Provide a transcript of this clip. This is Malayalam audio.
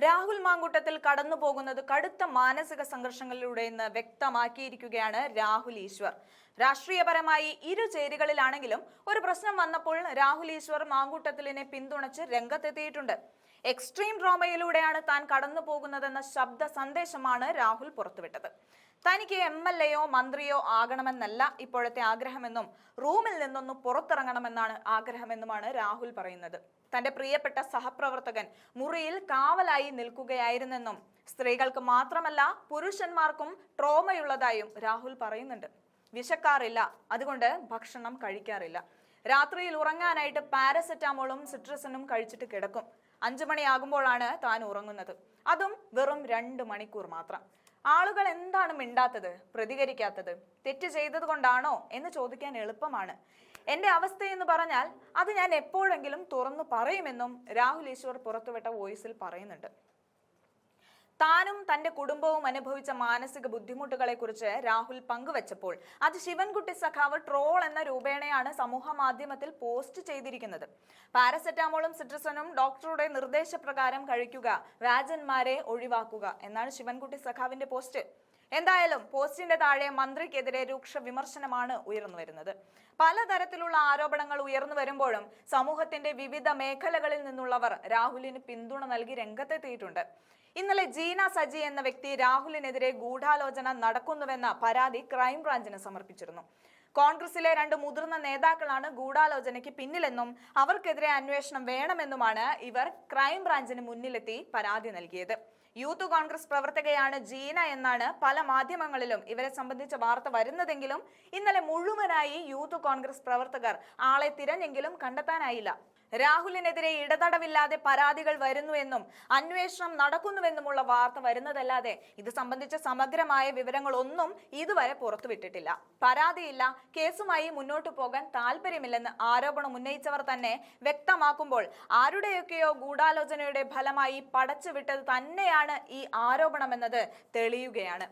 രാഹുൽ മാങ്കൂട്ടത്തിൽ കടന്നുപോകുന്നത് കടുത്ത മാനസിക സംഘർഷങ്ങളിലൂടെയെന്ന് വ്യക്തമാക്കിയിരിക്കുകയാണ് രാഹുൽ ഈശ്വർ. രാഷ്ട്രീയപരമായി ഇരു ചേരികളിലാണെങ്കിലും ഒരു പ്രശ്നം വന്നപ്പോൾ രാഹുൽ ഈശ്വർ മാങ്കൂട്ടത്തിലിനെ പിന്തുണച്ച് രംഗത്തെത്തിയിട്ടുണ്ട്. എക്സ്ട്രീം ഡ്രാമയിലൂടെയാണ് താൻ കടന്നു പോകുന്നതെന്ന ശബ്ദ സന്ദേശമാണ് രാഹുൽ പുറത്തുവിട്ടത്. തനിക്ക് MLA-യോ മന്ത്രിയോ ആകണമെന്നല്ല ഇപ്പോഴത്തെ ആഗ്രഹമെന്നും റൂമിൽ നിന്നൊന്ന് പുറത്തിറങ്ങണമെന്നാണ് ആഗ്രഹമെന്നുമാണ് രാഹുൽ പറയുന്നത്. തന്റെ പ്രിയപ്പെട്ട സഹപ്രവർത്തകൻ മുറിയിൽ കാവലായി നിൽക്കുകയായിരുന്നെന്നും സ്ത്രീകൾക്ക് മാത്രമല്ല പുരുഷന്മാർക്കും ട്രോമയുള്ളതായും രാഹുൽ പറയുന്നുണ്ട്. വിശക്കാറില്ല, അതുകൊണ്ട് ഭക്ഷണം കഴിക്കാറില്ല. രാത്രിയിൽ ഉറങ്ങാനായിട്ട് പാരസെറ്റാമോളും സിട്രസനും കഴിച്ചിട്ട് കിടക്കും. 5 മണിയാകുമ്പോഴാണ് താൻ ഉറങ്ങുന്നത്, അതും വെറും 2 മണിക്കൂർ മാത്രം. ആളുകൾ എന്താണ് മിണ്ടാത്തത്, പ്രതികരിക്കാത്തത്? തെറ്റ് ചെയ്തത് കൊണ്ടാണോ എന്ന് ചോദിക്കാൻ എളുപ്പമാണ്. എന്റെ അവസ്ഥയെന്ന് പറഞ്ഞാൽ അത് ഞാൻ എപ്പോഴെങ്കിലും തുറന്നു പറയുമെന്നും രാഹുൽ ഈശ്വർ പുറത്തുവിട്ട വോയിസിൽ പറയുന്നുണ്ട്. താനും തന്റെ കുടുംബവും അനുഭവിച്ച മാനസിക ബുദ്ധിമുട്ടുകളെ കുറിച്ച് രാഹുൽ പങ്കുവച്ചപ്പോൾ അത് ശിവൻകുട്ടി സഖാവ് ട്രോൾ എന്ന രൂപേണയാണ് സമൂഹ മാധ്യമത്തിൽ പോസ്റ്റ് ചെയ്തിരിക്കുന്നത്. പാരസെറ്റാമോളും സിട്രസനും ഡോക്ടറുടെ നിർദ്ദേശപ്രകാരം കഴിക്കുക, വ്യാജന്മാരെ ഒഴിവാക്കുക എന്നാണ് ശിവൻകുട്ടി സഖാവിന്റെ പോസ്റ്റ്. എന്തായാലും പോസ്റ്റിന്റെ താഴെ മന്ത്രിക്കെതിരെ രൂക്ഷ വിമർശനമാണ് ഉയർന്നു വരുന്നത്. പലതരത്തിലുള്ള ആരോപണങ്ങൾ ഉയർന്നു വരുമ്പോഴും സമൂഹത്തിന്റെ വിവിധ മേഖലകളിൽ നിന്നുള്ളവർ രാഹുലിന് പിന്തുണ നൽകി രംഗത്തെത്തിയിട്ടുണ്ട്. ഇന്നലെ ജീന സജി എന്ന വ്യക്തി രാഹുലിനെതിരെ ഗൂഢാലോചന നടക്കുന്നുവെന്ന പരാതി ക്രൈംബ്രാഞ്ചിന് സമർപ്പിച്ചിരുന്നു. കോൺഗ്രസിലെ 2 മുതിർന്ന നേതാക്കളാണ് ഗൂഢാലോചനയ്ക്ക് പിന്നിലെന്നും അവർക്കെതിരെ അന്വേഷണം വേണമെന്നുമാണ് ഇവർ ക്രൈംബ്രാഞ്ചിന് മുന്നിലെത്തി പരാതി നൽകിയത്. യൂത്ത് കോൺഗ്രസ് പ്രവർത്തകയാണ് ജീന എന്നാണ് പല മാധ്യമങ്ങളിലും ഇവരെ സംബന്ധിച്ച വാർത്ത വരുന്നതെങ്കിലും ഇന്നലെ മുഴുവനായി യൂത്ത് കോൺഗ്രസ് പ്രവർത്തകർ ആളെ തിരഞ്ഞെങ്കിലും കണ്ടെത്താനായില്ല. രാഹുലിനെതിരെ ഇടതടവില്ലാതെ പരാതികൾ വരുന്നുവെന്നും അന്വേഷണം നടക്കുന്നുവെന്നുമുള്ള വാർത്ത വരുന്നതല്ലാതെ ഇത് സംബന്ധിച്ച സമഗ്രമായ വിവരങ്ങളൊന്നും ഇതുവരെ പുറത്തുവിട്ടിട്ടില്ല. പരാതിയില്ല, കേസുമായി മുന്നോട്ടു പോകാൻ താല്പര്യമില്ലെന്ന് ആരോപണം ഉന്നയിച്ചവർ തന്നെ വ്യക്തമാക്കുമ്പോൾ ആരുടെയൊക്കെയോ ഗൂഢാലോചനയുടെ ഫലമായി പടച്ചുവിട്ടത് തന്നെയാണ് ഈ ആരോപണമെന്നത് തെളിയുകയാണ്.